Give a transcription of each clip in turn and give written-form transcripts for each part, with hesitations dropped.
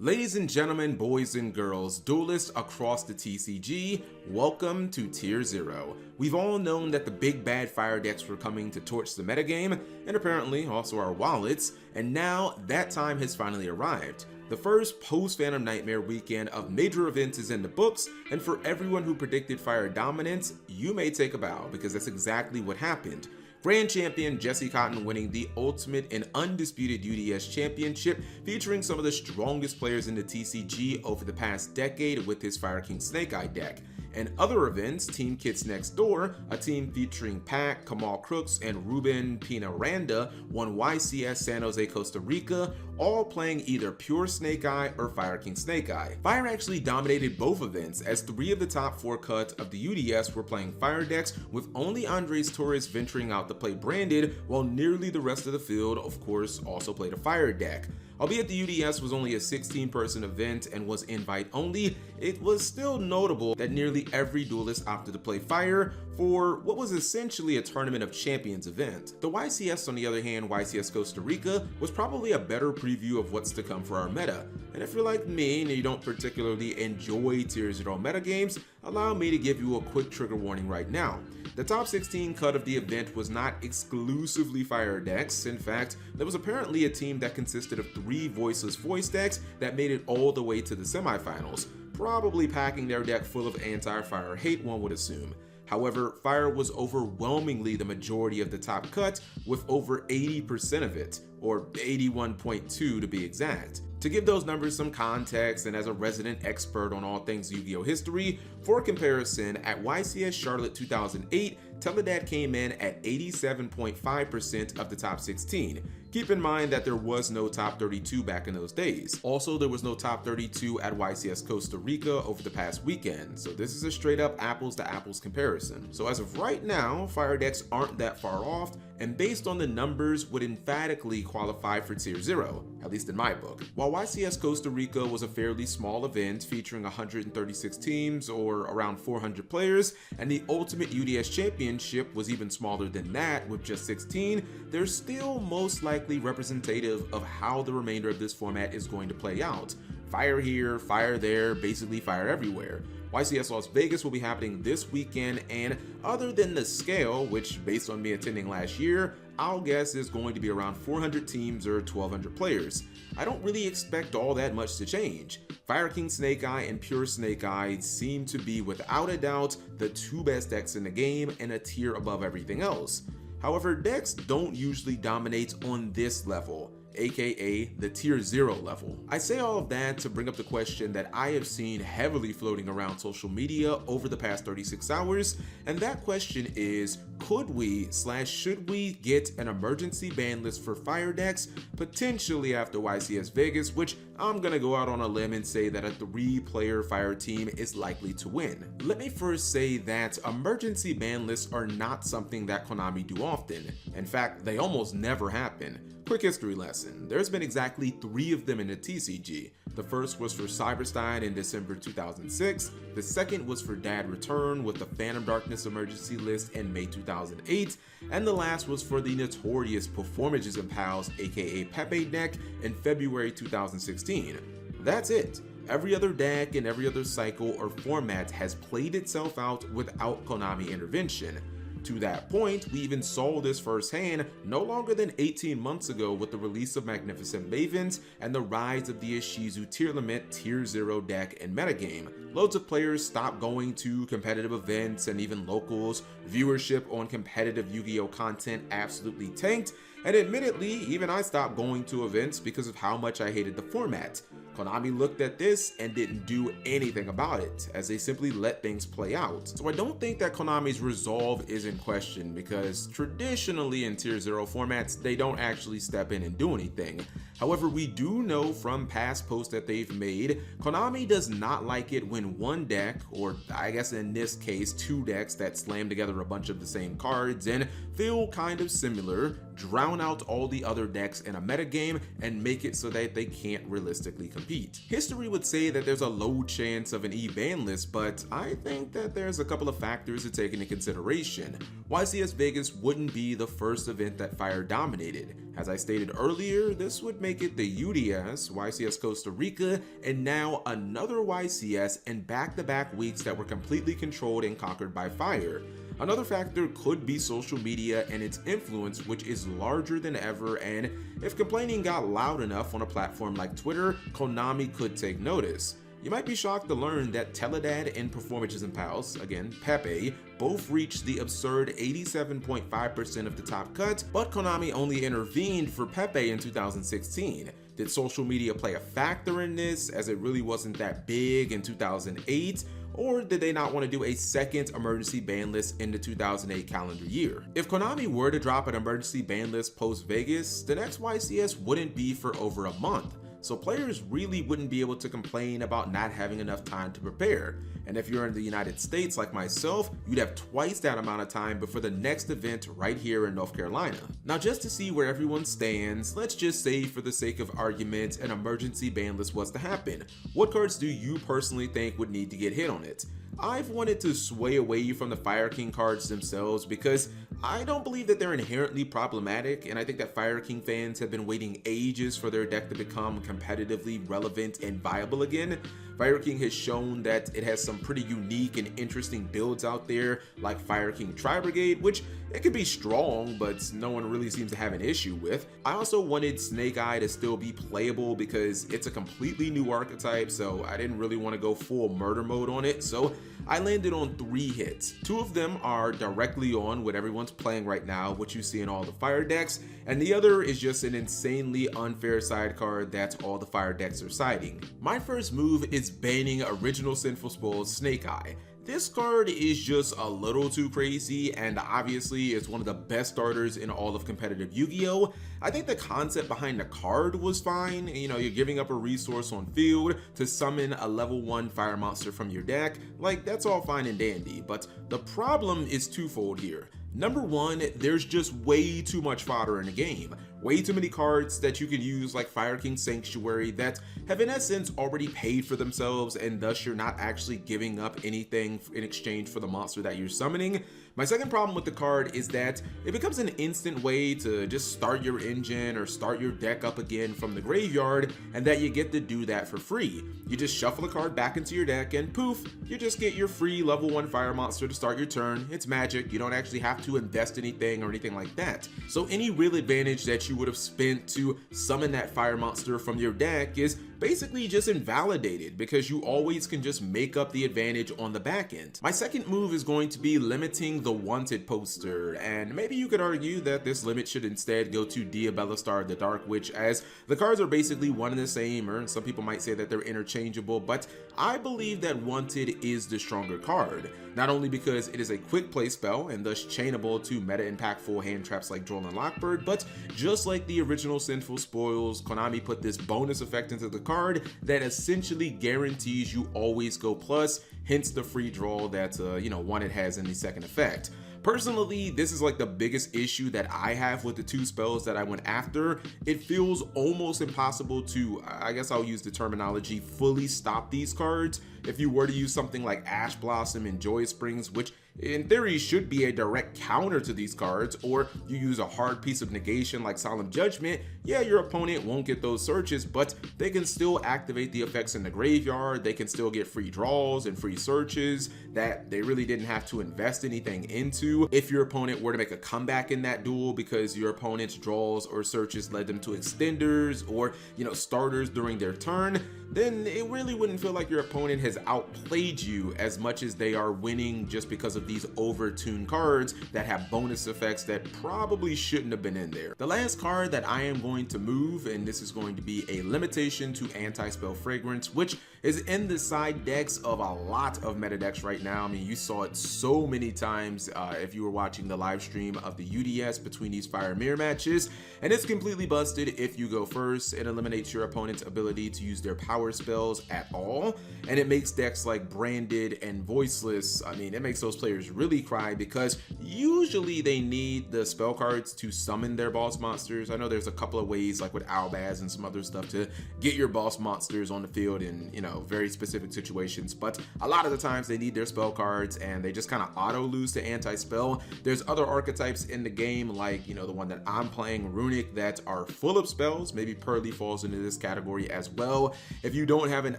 Ladies and gentlemen, boys and girls, duelists across the TCG, welcome to Tier 0. We've all known that the big bad fire decks were coming to torch the metagame, and apparently also our wallets, and now that time has finally arrived. The first post-Phantom Nightmare weekend of major events is in the books, and for everyone who predicted fire dominance, you may take a bow, because that's exactly what happened. Grand Champion Jesse Cotton winning the ultimate and undisputed UDS championship, featuring some of the strongest players in the TCG over the past decade with his Fire King Snake Eye deck. And other events, Team Kits Next Door, a team featuring Pac, Kamal Crooks, and Ruben Pina Randa, won YCS San Jose, Costa Rica, all playing either pure Snake Eye or Fire King Snake Eye. Fire actually dominated both events, as 3 of the top 4 cuts of the UDS were playing Fire decks, with only Andres Torres venturing out to play Branded, while nearly the rest of the field, of course, also played a Fire deck. Albeit the UDS was only a 16-person event and was invite only, it was still notable that nearly every duelist opted to play Fire for what was essentially a Tournament of Champions event. The YCS, on the other hand, YCS Costa Rica, was probably a better preview of what's to come for our meta. And if you're like me and you don't particularly enjoy Tier 0 metagames, allow me to give you a quick trigger warning right now. The top 16 cut of the event was not exclusively Fire decks. In fact, there was apparently a team that consisted of 3 voiceless voice decks that made it all the way to the semifinals, probably packing their deck full of anti-Fire hate, one would assume. However, Fire was overwhelmingly the majority of the top cut, with over 80% of it, or 81.2 to be exact. To give those numbers some context, and as a resident expert on all things Yu-Gi-Oh history, for comparison, at YCS Charlotte 2008, Teledad came in at 87.5% of the top 16. Keep in mind that there was no top 32 back in those days. Also, there was no top 32 at YCS Costa Rica over the past weekend, so this is a straight up apples to apples comparison. So as of right now, Fire decks aren't that far off, and based on the numbers would emphatically qualify for Tier 0, at least in my book. While YCS Costa Rica was a fairly small event featuring 136 teams or around 400 players, and the Ultimate UDS Championship was even smaller than that with just 16, they're still most likely representative of how the remainder of this format is going to play out. Fire here, fire there, basically fire everywhere. YCS Las Vegas will be happening this weekend, and other than the scale, which based on me attending last year, I'll guess is going to be around 400 teams or 1,200 players. I don't really expect all that much to change. Fire King Snake Eye and Pure Snake Eye seem to be without a doubt the 2 best decks in the game and a tier above everything else. However, decks don't usually dominate on this level, aka the Tier 0 level. I say all of that to bring up the question that I have seen heavily floating around social media over the past 36 hours, and that question is, could we / should we get an emergency ban list for Fire decks, potentially after YCS Vegas, which I'm gonna go out on a limb and say that a 3-player Fire team is likely to win. Let me first say that emergency ban lists are not something that Konami do often. In fact, they almost never happen. Quick history lesson, there's been exactly 3 of them in the TCG. The first was for Cyberstein in December 2006, the second was for Dad Return with the Phantom Darkness emergency list in May 2008, and the last was for the notorious Performages and Pals aka Pepe deck in February 2016. That's it. Every other deck and every other cycle or format has played itself out without Konami intervention. To that point, we even saw this firsthand no longer than 18 months ago with the release of Magnificent Mavens and the rise of the Ishizu Tier Limit Tier 0 deck and metagame. Loads of players stopped going to competitive events and even locals, viewership on competitive Yu-Gi-Oh content absolutely tanked, and admittedly, even I stopped going to events because of how much I hated the format. Konami looked at this and didn't do anything about it, as they simply let things play out. So I don't think that Konami's resolve is in question, because traditionally in Tier 0 formats, they don't actually step in and do anything. However, we do know from past posts that they've made, Konami does not like it when one deck, or I guess in this case 2 decks that slam together a bunch of the same cards and feel kind of similar, drown out all the other decks in a metagame and make it so that they can't realistically compete. History would say that there's a low chance of an E-ban list, but I think that there's a couple of factors to take into consideration. YCS Vegas wouldn't be the first event that Fire dominated. As I stated earlier, this would make it the UDS, YCS Costa Rica, and now another YCS in back-to-back weeks that were completely controlled and conquered by fire. Another factor could be social media and its influence, which is larger than ever, and if complaining got loud enough on a platform like Twitter, Konami could take notice. You might be shocked to learn that Teledad and Performances and Pals, again Pepe, both reached the absurd 87.5% of the top cut, but Konami only intervened for Pepe in 2016. Did social media play a factor in this, as it really wasn't that big in 2008? Or did they not want to do a second emergency ban list in the 2008 calendar year? If Konami were to drop an emergency ban list post-Vegas, the next YCS wouldn't be for over a month. So players really wouldn't be able to complain about not having enough time to prepare. And if you're in the United States like myself, you'd have twice that amount of time before the next event right here in North Carolina. Now, just to see where everyone stands, let's just say for the sake of argument, an emergency ban list was to happen. What cards do you personally think would need to get hit on it? I've wanted to sway away from the Fire King cards themselves because I don't believe that they're inherently problematic, and I think that Fire King fans have been waiting ages for their deck to become competitively relevant and viable again. Fire King has shown that it has some pretty unique and interesting builds out there, like Fire King Tri-Brigade, which it can be strong, but no one really seems to have an issue with. I also wanted Snake Eye to still be playable because it's a completely new archetype, so I didn't really want to go full murder mode on it, so I landed on 3 hits. 2 of them are directly on what everyone's playing right now, what you see in all the fire decks, and the other is just an insanely unfair side card that's all the fire decks are siding. My first move is banning Original Sinful Spoil's Snake Eye. This card is just a little too crazy, and obviously it's one of the best starters in all of competitive Yu-Gi-Oh! I think the concept behind the card was fine. You know, you're giving up a resource on field to summon a level 1 fire monster from your deck. Like, that's all fine and dandy, but the problem is twofold here. Number 1, there's just way too much fodder in the game. Way too many cards that you can use like Fire King Sanctuary that have in essence already paid for themselves, and thus you're not actually giving up anything in exchange for the monster that you're summoning. My second problem with the card is that it becomes an instant way to just start your engine or start your deck up again from the graveyard, and that you get to do that for free. You just shuffle a card back into your deck and poof, you just get your free level 1 fire monster to start your turn. It's magic, you don't actually have to invest anything or anything like that. So any real advantage that you would have spent to summon that fire monster from your deck is basically just invalidated because you always can just make up the advantage on the back end. My second move is going to be limiting the wanted poster, and maybe you could argue that this limit should instead go to Diabelastar the Dark Witch, as the cards are basically one and the same, or some people might say that they're interchangeable, but I believe that wanted is the stronger card. Not only because it is a quick play spell and thus chainable to meta impactful hand traps like Droll and Lockbird, but just like the original Sinful Spoils, Konami put this bonus effect into the card that essentially guarantees you always go plus, hence the free draw that wanted has in the second effect. Personally, this is like the biggest issue that I have with the 2 spells that I went after. It feels almost impossible to, I guess I'll use the terminology, fully stop these cards. If you were to use something like Ash Blossom and Joyous Springs, which in theory should be a direct counter to these cards, or you use a hard piece of negation like Solemn Judgment, yeah, your opponent won't get those searches, but they can still activate the effects in the graveyard, they can still get free draws and free searches that they really didn't have to invest anything into. If your opponent were to make a comeback in that duel because your opponent's draws or searches led them to extenders or, starters during their turn, then it really wouldn't feel like your opponent has outplayed you as much as they are winning just because of these overtuned cards that have bonus effects that probably shouldn't have been in there. The last card that I am going to move, and this is going to be a limitation to Anti-Spell Fragrance, which is in the side decks of a lot of meta decks right now. I mean, you saw it so many times if you were watching the live stream of the UDS between these Fire Mirror matches, and it's completely busted if you go first. It eliminates your opponent's ability to use their power power spells at all, and it makes decks like Branded and Voiceless, I mean, it makes those players really cry because usually they need the spell cards to summon their boss monsters. I know there's a couple of ways, like with Albaz and some other stuff, to get your boss monsters on the field in, you know, very specific situations, but a lot of the times they need their spell cards and they just kind of auto lose to anti-spell. There's other archetypes in the game, like, you know, the one that I'm playing, Runic, that are full of spells. Maybe Pearly falls into this category as well. If you don't have an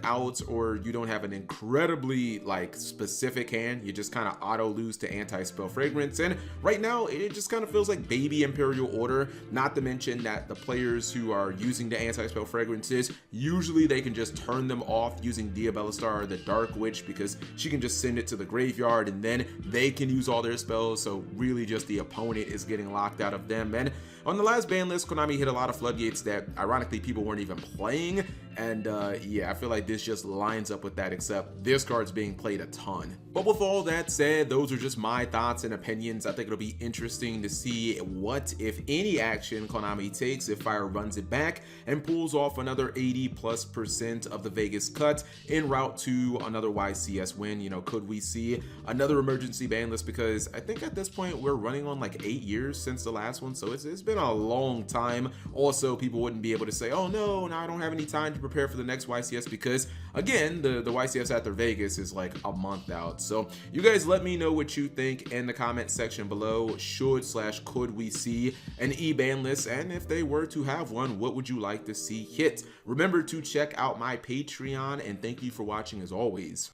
out, or you don't have an incredibly like specific hand, you just kind of auto lose to anti-spell fragrance. And right now it just kind of feels like baby Imperial Order, not to mention that the players who are using the anti-spell fragrances, usually they can just turn them off using Diabelastar, the Dark Witch, because she can just send it to the graveyard and then they can use all their spells. So really just the opponent is getting locked out of them. And on the last ban list, Konami hit a lot of floodgates that ironically people weren't even playing, and yeah, I feel like this just lines up with that, except this card's being played a ton. But with all that said, those are just my thoughts and opinions. I think it'll be interesting to see what, if any, action Konami takes if Fire runs it back and pulls off another 80+% of the Vegas cut en route to another YCS win. You know, could we see another emergency ban list? Because I think at this point we're running on like 8 years since the last one, so it's been a long time. Also, people wouldn't be able to say, oh no, now I don't have any time to prepare for the next YCS, because again, the YCS after Vegas is like a month out. So you guys let me know what you think in the comment section below. Could we see an E-ban list? And if they were to have one, what would you like to see hit? Remember to check out my Patreon, and thank you for watching as always.